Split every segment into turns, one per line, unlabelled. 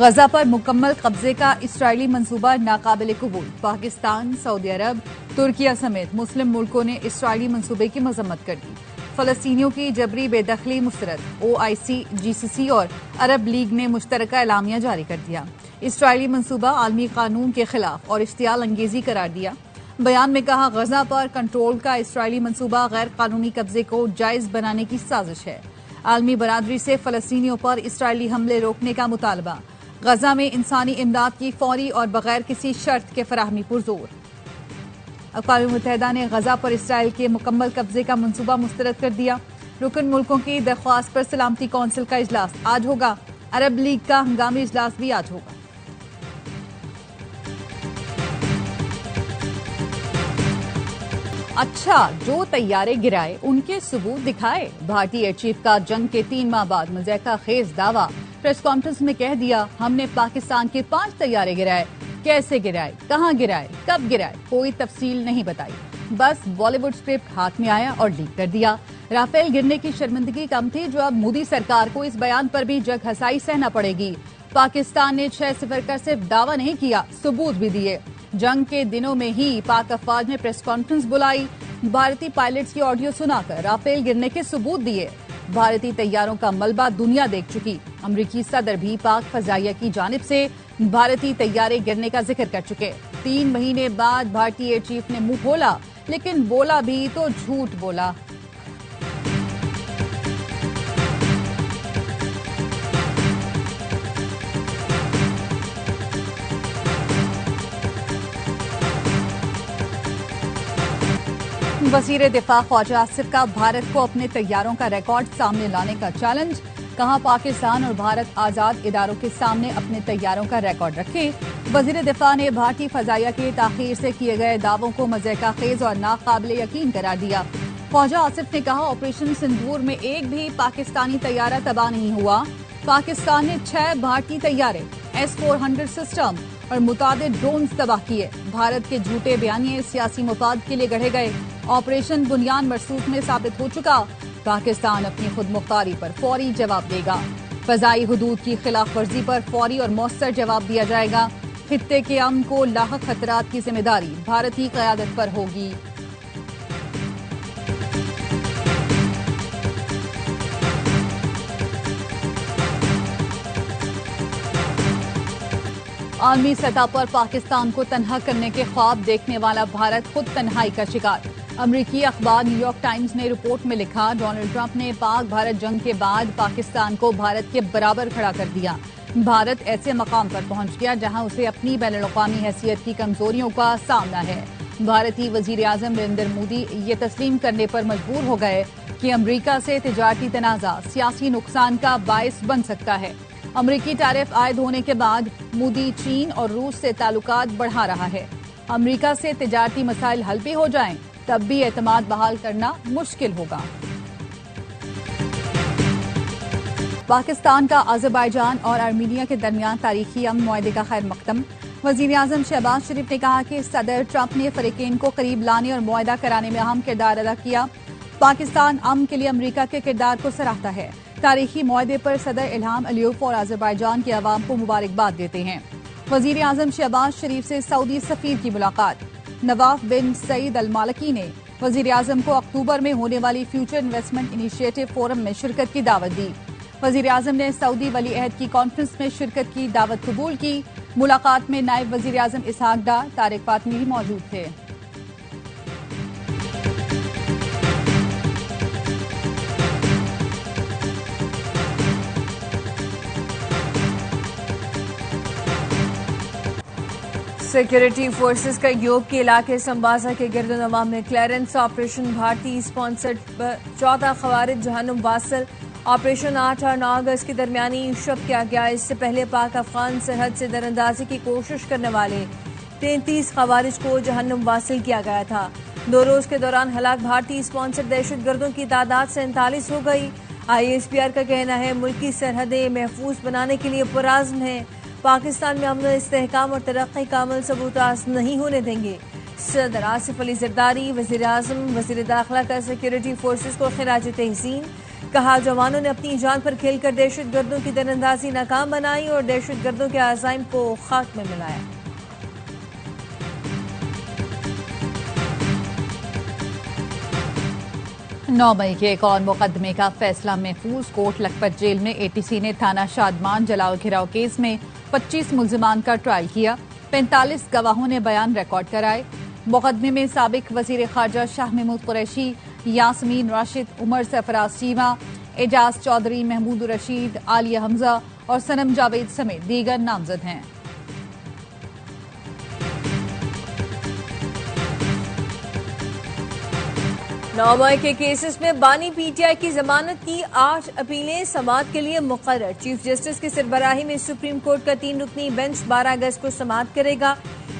غزہ پر مکمل قبضے کا اسرائیلی منصوبہ ناقابل قبول۔ پاکستان، سعودی عرب، ترکیہ سمیت مسلم ملکوں نے اسرائیلی منصوبے کی مذمت کر دی۔ فلسطینیوں کی جبری بے دخلی مسترد۔ OIC، GCC اور عرب لیگ نے مشترکہ اعلامیہ جاری کر دیا۔ اسرائیلی منصوبہ عالمی قانون کے خلاف اور اشتعال انگیزی قرار دیا۔ بیان میں کہا غزہ پر کنٹرول کا اسرائیلی منصوبہ غیر قانونی قبضے کو جائز بنانے کی سازش ہے۔ عالمی برادری سے فلسطینیوں پر اسرائیلی حملے روکنے کا مطالبہ۔ غزہ میں انسانی امداد کی فوری اور بغیر کسی شرط کے فراہمی پرزور۔ اقوام متحدہ نے غزہ پر اسرائیل کے مکمل قبضے کا منصوبہ مسترد کر دیا۔ رکن ملکوں کی درخواست پر سلامتی کونسل کا اجلاس آج ہوگا۔ عرب لیگ کا ہنگامی اجلاس بھی آج ہوگا۔ اچھا، جو طیارے گرائے ان کے ثبوت دکھائے۔ بھارتی ایئر چیف کا جنگ کے 3 ماہ بعد مضحکہ خیز دعویٰ۔ پریس کانفرنس میں کہہ دیا ہم نے پاکستان کے 5 طیارے گرائے۔ کیسے گرائے، کہاں گرائے، کب گرائے، کوئی تفصیل نہیں بتائی۔ بس بالی ووڈ اسکرپٹ ہاتھ میں آیا اور لیک کر دیا۔ رافیل گرنے کی شرمندگی کم تھی جو اب مودی سرکار کو اس بیان پر بھی جگ ہسائی سہنا پڑے گی۔ پاکستان نے 6-0 کا صرف دعویٰ نہیں کیا، ثبوت بھی دیے۔ جنگ کے دنوں میں ہی پاک افواج نے پریس کانفرنس بلائی، بھارتی پائلٹس کی آڈیو سنا کر رافیل گرنے کے ثبوت دیے۔ بھارتی طیاروں کا ملبہ دنیا دیکھ چکی۔ امریکی صدر بھی پاک فضائیہ کی جانب سے بھارتی طیارے گرنے کا ذکر کر چکے۔ 3 مہینے بعد بھارتی ایئر چیف نے منہ کھولا، لیکن بولا بھی تو جھوٹ بولا۔ وزیر دفاع خواجہ آصف کا بھارت کو اپنے طیاروں کا ریکارڈ سامنے لانے کا چیلنج۔ کہا پاکستان اور بھارت آزاد اداروں کے سامنے اپنے طیاروں کا ریکارڈ رکھیں۔ وزیر دفاع نے بھارتی فضائیہ کے تاخیر سے کیے گئے دعووں کو مضحکہ خیز اور ناقابل یقین قرار دیا۔ خواجہ آصف نے کہا آپریشن سندور میں ایک بھی پاکستانی طیارہ تباہ نہیں ہوا۔ پاکستان نے 6 بھارتی طیارے، S-400 سسٹم اور متعدد ڈرونز تباہ کیے۔ بھارت کے جھوٹے بیانیے سیاسی مفاد کے لیے گڑھے گئے۔ آپریشن بنیان مرصوص میں ثابت ہو چکا۔ پاکستان اپنی خود مختاری پر فوری جواب دے گا۔ فضائی حدود کی خلاف ورزی پر فوری اور مؤثر جواب دیا جائے گا۔ خطے کے امن کو لاحق خطرات کی ذمہ داری بھارتی قیادت پر ہوگی۔ عالمی سطح پر پاکستان کو تنہا کرنے کے خواب دیکھنے والا بھارت خود تنہائی کا شکار۔ امریکی اخبار نیو یارک ٹائمز نے رپورٹ میں لکھا ڈونلڈ ٹرمپ نے پاک بھارت جنگ کے بعد پاکستان کو بھارت کے برابر کھڑا کر دیا۔ بھارت ایسے مقام پر پہنچ گیا جہاں اسے اپنی بین الاقوامی حیثیت کی کمزوریوں کا سامنا ہے۔ بھارتی وزیر اعظم نریندر مودی یہ تسلیم کرنے پر مجبور ہو گئے کہ امریکہ سے تجارتی تنازع سیاسی نقصان کا باعث بن سکتا ہے۔ امریکی ٹیرف عائد ہونے کے بعد مودی چین اور روس سے تعلقات بڑھا رہا ہے۔ امریکہ سے تجارتی مسائل حل بھی ہو جائیں تب بھی اعتماد بحال کرنا مشکل ہوگا۔ پاکستان کا آذربائیجان اور آرمینیا کے درمیان تاریخی امن معاہدے کا خیر مقدم۔ وزیر اعظم شہباز شریف نے کہا کہ صدر ٹرمپ نے فریقین کو قریب لانے اور معاہدہ کرانے میں اہم کردار ادا کیا۔ پاکستان امن کے لیے امریکہ کے کردار کو سراہتا ہے۔ تاریخی معاہدے پر صدر الہام علیوف اور آذربائیجان کے عوام کو مبارکباد دیتے ہیں۔ وزیر اعظم شہباز شریف سے سعودی سفیر کی ملاقات۔ نواف بن سعید المالکی نے وزیر اعظم کو اکتوبر میں ہونے والی فیوچر انویسٹمنٹ انیشیٹو فورم میں شرکت کی دعوت دی۔ وزیر اعظم نے سعودی ولی عہد کی کانفرنس میں شرکت کی دعوت قبول کی۔ ملاقات میں نائب وزیر اعظم اسحاق ڈار، طارق فاطمی بھی موجود تھے۔
سیکورٹی فورسز کا یوب کے علاقے سمباسا کے گرد و نواح میں کلیئرنس آپریشن بھارتی اسپانسرڈ 14 خوارج جہنم واصل۔ آپریشن 8 اور 9 اگست کے درمیانی شب کیا گیا۔ اس سے پہلے پاک افغان سرحد سے دراندازی کی کوشش کرنے والے 33 خوارج کو جہنم واصل کیا گیا تھا۔ 2 روز کے دوران ہلاک بھارتی اسپانسرڈ دہشت گردوں کی تعداد 47 ہو گئی۔ ISPR کا کہنا ہے ملکی سرحدیں محفوظ بنانے کے لیے پرعزم ہے۔ پاکستان میں امن و استحکام اور ترقی کا عمل سبوتاز نہیں ہونے دیں گے۔ صدر آصف علی زرداری، وزیر اعظم، وزیر داخلہ کا سیکورٹی فورسز کو خراج تحسین۔ کہا جوانوں نے اپنی جان پر کھیل کر دہشت گردوں کی تیر اندازی ناکام بنائی اور دہشت گردوں کے عزائم کو خاک میں ملایا۔
9 مئی کے ایک اور مقدمے کا فیصلہ محفوظ۔ کوٹ لکھپت جیل میں اے ٹی سی نے تھانہ شادمان جلاؤ گھراؤ کیس میں 25 ملزمان کا ٹرائل کیا۔ 45 گواہوں نے بیان ریکارڈ کرائے۔ مقدمے میں سابق وزیر خارجہ شاہ محمود قریشی، یاسمین راشد، عمر سرفراز چیمہ، اعجاز چودھری، محمود رشید، عالیہ حمزہ اور صنم جاوید سمیت دیگر نامزد ہیں۔
9 مئی کے کیسز میں بانی پی ٹی آئی کی ضمانت کی 8 اپیلیں سماعت کے لیے مقرر۔ چیف جسٹس کی سربراہی میں سپریم کورٹ کا 3 رکنی بینچ 12 اگست کو سماعت کرے گا۔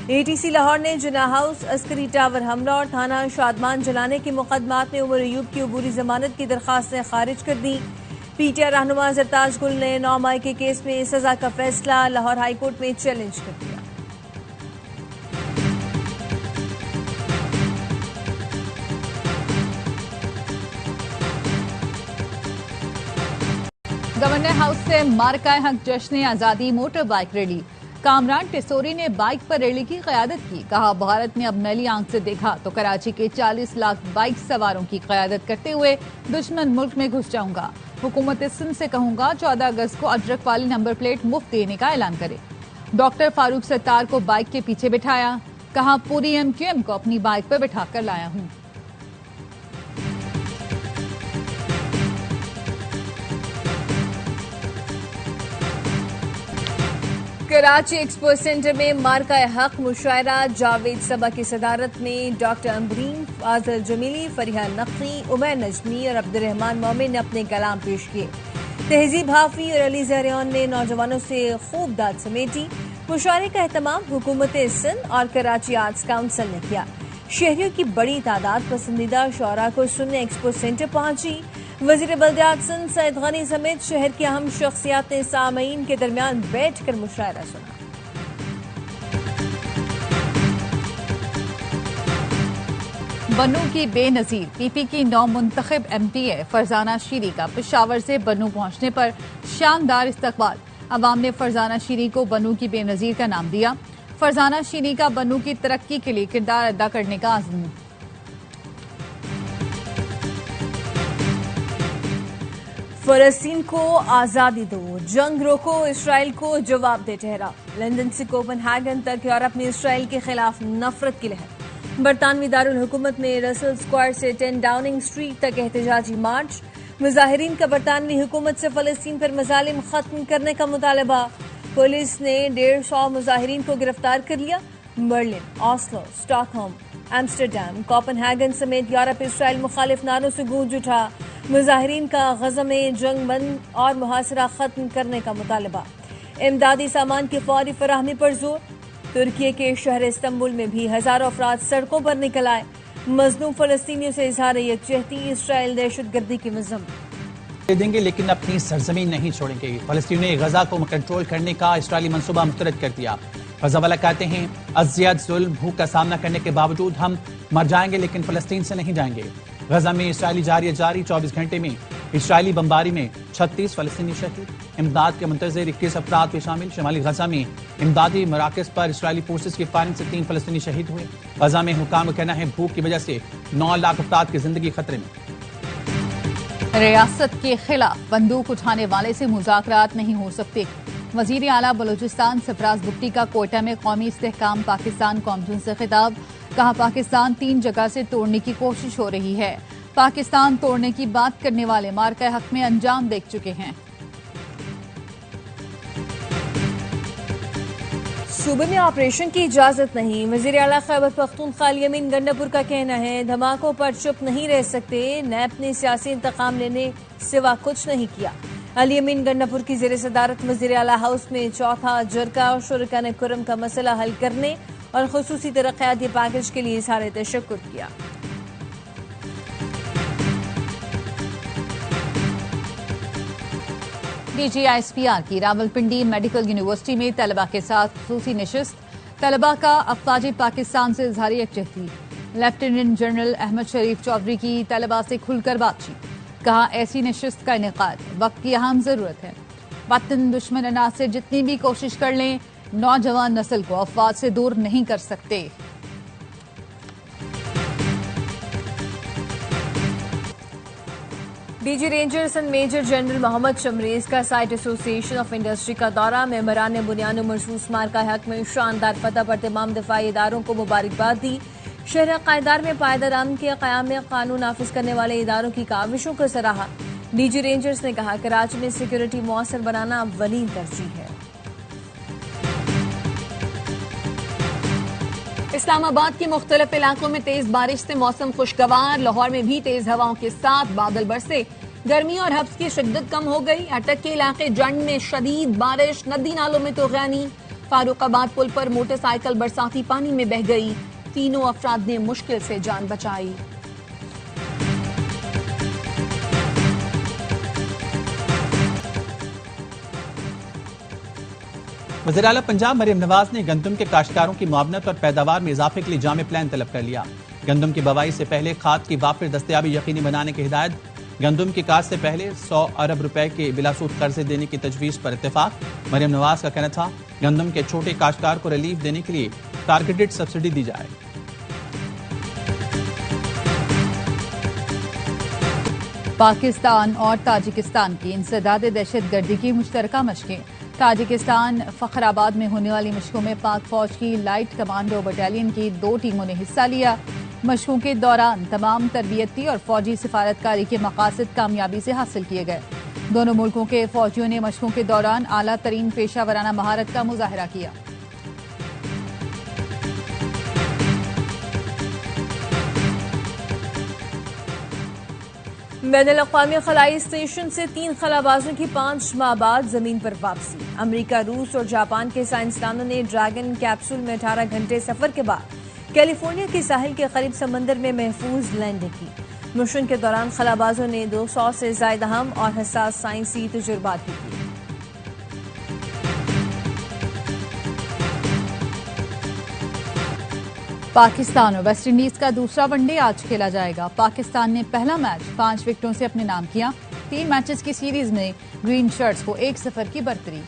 اے ٹی سی لاہور نے جناح ہاؤس، عسکری ٹاور حملہ اور تھانہ شادمان جلانے کے مقدمات میں عمر ایوب کی عبوری ضمانت کی درخواستیں خارج کر دیں۔ پی ٹی آئی رہنما زرتاج گل نے 9 مئی کے کیس میں سزا کا فیصلہ لاہور ہائی کورٹ میں چیلنج کر دیا۔
گورنر ہاؤس سے مارکہ حق جشن آزادی motor bike rally. Kamran Tessori نے بائیک پر ریلی کی قیادت کی۔ کہا بھارت نے اب میلی آنکھ سے دیکھا تو کراچی کے 40 لاکھ بائیک سواروں کی قیادت کرتے ہوئے دشمن ملک میں گھس جاؤں گا۔ حکومت سندھ سے کہوں گا 14 اگست کو اجرک والی نمبر پلیٹ مفت دینے کا اعلان کرے۔ ڈاکٹر فاروق ستار کو بائیک کے پیچھے بٹھایا۔ کہا پوری ایم کیو ایم کو اپنی بائیک پر بٹھا کر لایا ہوں۔
کراچی ایکسپو سینٹر میں مارکہ حق مشاعرہ جاوید صبا کی صدارت میں ڈاکٹر امبرین، فاضل جمیلی، فریحہ نقوی، عمیر نجمی اور عبد الرحمان مومن نے اپنے کلام پیش کیے۔ تہذیب حافی اور علی زہریان نے نوجوانوں سے خوب داد سمیٹی۔ مشاعرے کا اہتمام حکومت سندھ اور کراچی آرٹس کونسل نے کیا۔ شہریوں کی بڑی تعداد پسندیدہ شعراء کو سننے ایکسپو سینٹر پہنچی۔ وزیر بلدیات سندھ سعید غنی سمیت شہر کی اہم شخصیات نے سامعین کے درمیان بیٹھ کر مشاعرہ سنا۔
بنوں کی بے نظیر پی پی کی نو منتخب ایم پی اے فرزانہ شیری کا پشاور سے بنوں پہنچنے پر شاندار استقبال۔ عوام نے فرزانہ شیری کو بنوں کی بے نظیر کا نام دیا۔ فرزانہ شیری کا بنوں کی ترقی کے لیے کردار ادا کرنے کا عزم۔
فلسطین کو آزادی دو، جنگ روکو، اسرائیل کو جواب دے ٹھہرا۔ لندن سے کوپن ہیگن تک یورپ میں اسرائیل کے خلاف نفرت کی لہر۔ برطانوی دارالحکومت میں رسل اسکوائر سے 10 ڈاؤننگ اسٹریٹ تک احتجاجی مارچ۔ مظاہرین کا برطانوی حکومت سے فلسطین پر مظالم ختم کرنے کا مطالبہ۔ پولیس نے 150 مظاہرین کو گرفتار کر لیا۔ Berlin, Oslo, Stockholm, Amsterdam, Copenhagen سمیت یورپ اسرائیل مخالف نعروں سے گونج اٹھا۔ مظاہرین کا غزہ میں جنگ بند اور محاصرہ ختم کرنے کا مطالبہ۔ امدادی سامان کی فوری فراہمی پر زور۔ ترکی کے شہر استنبول میں بھی ہزاروں افراد سڑکوں پر نکل آئے۔ مظلوم فلسطینیوں سے اظہار یکجہتی، اسرائیل دہشت گردی کی مذمت۔
دیں گے لیکن اپنی سرزمین نہیں چھوڑیں گے۔ فلسطینیوں نے غزہ کو کنٹرول کرنے کا اسرائیلی منصوبہ مسترد کر دیا۔ غزہ والا کہتے ہیں اذیت، ظلم، بھوک کا سامنا کرنے کے باوجود ہم مر جائیں گے لیکن فلسطین سے نہیں جائیں گے۔ غزہ میں اسرائیلی جاری 24 گھنٹے میں اسرائیلی بمباری میں 36 فلسطینی شہید۔ امداد کے منتظر 21 افراد بھی شامل۔ شمالی غزہ میں امدادی مراکز پر اسرائیلی فورسز کی فائرنگ سے 3 فلسطینی شہید ہوئے۔ غزہ میں حکام کا کہنا ہے بھوک کی وجہ سے 9 لاکھ افراد کی زندگی خطرے میں۔
ریاست کے خلاف بندوق اٹھانے والے سے مذاکرات نہیں ہو سکتے۔ وزیر اعلیٰ بلوچستان سرفراز بگٹی کا کوئٹہ میں قومی استحکام پاکستان کانفرنس سے خطاب۔ کہا پاکستان 3 جگہ سے توڑنے کی کوشش ہو رہی ہے۔ پاکستان توڑنے کی بات کرنے والے مارکہ حق میں انجام دیکھ چکے ہیں۔
صوبے میں آپریشن کی اجازت نہیں۔ وزیر اعلیٰ خیبر پختونخوا الیمین گنڈاپور کا کہنا ہے دھماکوں پر چپ نہیں رہ سکتے۔ نیب نے سیاسی انتقام لینے سوا کچھ نہیں کیا۔ الیمین گنڈاپور کی زیر صدارت وزیر اعلیٰ ہاؤس میں چوتھا جرگہ اور شرکاء نے کرم کا مسئلہ حل کرنے اور خصوصی ترقیاتی پیکج کے لیے اظہار تشکر کیا۔
D G S P R کی راولپنڈی میڈیکل یونیورسٹی میں طلبہ کے ساتھ خصوصی نشست۔ طلبہ کا افواج پاکستان سے اظہار یکجہتی۔ لیفٹیننٹ جنرل احمد شریف چودھری کی طلبہ سے کھل کر بات چیت۔ کہا ایسی نشست کا انعقاد وقت کی اہم ضرورت ہے۔ وطن دشمن عناصر جتنی بھی کوشش کر لیں نوجوان نسل کو افواج سے دور نہیں کر سکتے۔
D G Rangers and Major General Muhammad Shamrez کا سائٹ ایسوسی ایشن آف انڈسٹری کا دورہ۔ ممبران نے بنیاد و مرصوص مارکہ حق میں شاندار فتح پر تمام دفاعی اداروں کو مبارکباد دی۔ شہر قائدار میں پائیدار امن کے قیام میں قانون نافذ کرنے والے اداروں کی کاوشوں کو سراہا۔ ڈی جی رینجرز نے کہا کراچی میں سیکیورٹی مؤثر بنانا اولین ترجیح ہے۔
اسلام آباد کے مختلف علاقوں میں تیز بارش سے موسم خوشگوار۔ لاہور میں بھی تیز ہواؤں کے ساتھ بادل برسے، گرمی اور حبس کی شدت کم ہو گئی۔ اٹک کے علاقے جنڈ میں شدید بارش، ندی نالوں میں طغیانی۔ فاروق آباد پل پر موٹر سائیکل برساتی پانی میں بہہ گئی، تینوں افراد نے مشکل سے جان بچائی۔
وزیر اعلیٰ پنجاب مریم نواز نے گندم کے کاشتکاروں کی معاونت اور پیداوار میں اضافے کے لیے جامع پلان طلب کر لیا۔ گندم کی بوائی سے پہلے کھاد کی وافر دستیابی یقینی بنانے کی ہدایت۔ گندم کی کاشت سے پہلے 100 ارب روپے کے بلا سود قرضے دینے کی تجویز پر اتفاق۔ مریم نواز کا کہنا تھا گندم کے چھوٹے کاشتکار کو ریلیف دینے کے لیے ٹارگیٹڈ سبسڈی دی جائے۔
پاکستان اور تاجکستان کی انسداد دہشت گردی کی مشترکہ مشقیں۔ تاجکستان فخر آباد میں ہونے والی مشقوں میں پاک فوج کی لائٹ کمانڈو بٹالین کی 2 ٹیموں نے حصہ لیا۔ مشقوں کے دوران تمام تربیتی اور فوجی سفارتکاری کے مقاصد کامیابی سے حاصل کیے گئے۔ دونوں ملکوں کے فوجیوں نے مشقوں کے دوران اعلیٰ ترین پیشہ ورانہ مہارت کا مظاہرہ کیا۔
بین الاقوامی خلائی اسٹیشن سے 3 خلابازوں کی 5 ماہ بعد زمین پر واپسی۔ امریکہ، روس اور جاپان کے سائنسدانوں نے ڈریگن کیپسول میں 18 گھنٹے سفر کے بعد کیلیفورنیا کے ساحل کے قریب سمندر میں محفوظ لینڈنگ کی۔ مشن کے دوران خلابازوں نے 200 سے زائد اہم اور حساس سائنسی تجربات بھی کیے۔
پاکستان اور ویسٹ انڈیز کا دوسرا ون ڈے آج کھیلا جائے گا۔ پاکستان نے پہلا میچ 5 وکٹوں سے اپنے نام کیا۔ 3 میچز کی سیریز میں گرین شرٹس کو 1-0 کی برتری۔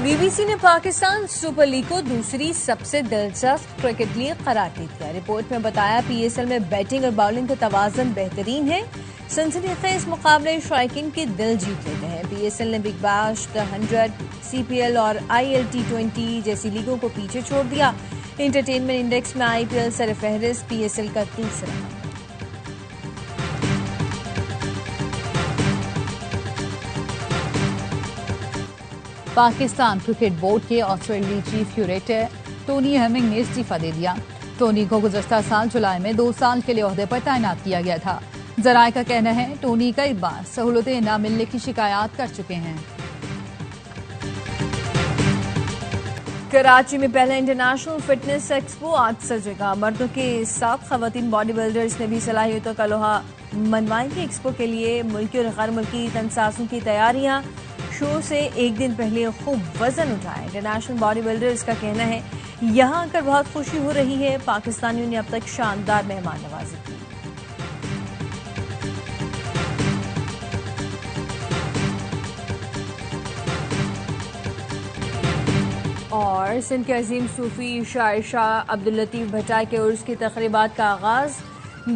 بی بی سی نے پاکستان سپر لیگ کو دوسری سب سے دلچسپ کرکٹ لیگ قرار دے دیا۔ رپورٹ میں بتایا پی ایس ایل میں بیٹنگ اور باؤلنگ کا توازن بہترین ہے۔ سنسنی خیز مقابلے شائقین کے دل جیت لیتے ہیں۔ پی ایس ایل نے بگ بیش، دی 100، سی پی ایل اور آئی ایل T20 جیسی لیگوں کو پیچھے چھوڑ دیا۔ انٹرٹینمنٹ انڈیکس میں آئی پی ایل سر فہرست، پی ایس ایل کا دوسرا نمبر۔
پاکستان کرکٹ بورڈ کے آسٹریلوی چیف کیوریٹر ٹونی ہیمنگ نے استعفیٰ دے دیا۔ ٹونی کو گزشتہ سال جولائی میں 2 سال کے لیے عہدے پر تعینات کیا گیا تھا۔ ذرائع کا کہنا ہے ٹونی کئی بار سہولتیں نہ ملنے کی شکایات کر چکے ہیں۔
کراچی میں پہلا انٹرنیشنل فٹنس ایکسپو آج سجے گا۔ مردوں کے ساتھ خواتین باڈی بلڈرز نے بھی صلاحیتوں کا لوہا منوائیں گے۔ ایکسپو کے لیے ملکی اور غیر ملکی تنسازوں کی تیاریاں۔ شو سے 1 دن پہلے خوب وزن اٹھائے۔ انٹرنیشنل باڈی بلڈرز کا کہنا ہے یہاں آ کر بہت خوشی ہو رہی ہے۔ پاکستانیوں نے اب تک شاندار مہمان نوازی کی۔ اور سندھ کے عظیم صوفی شاعر شاہ عبداللطیف بھٹائی کے عرس کی تقریبات کا آغاز۔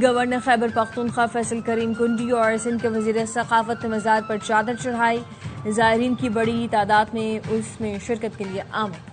گورنر خیبر پختونخوا فیصل کریم کنڈی اور سندھ کے وزیر ثقافت نے مزار پر چادر چڑھائی۔ زائرین کی بڑی تعداد میں عرس میں شرکت کے لیے آمد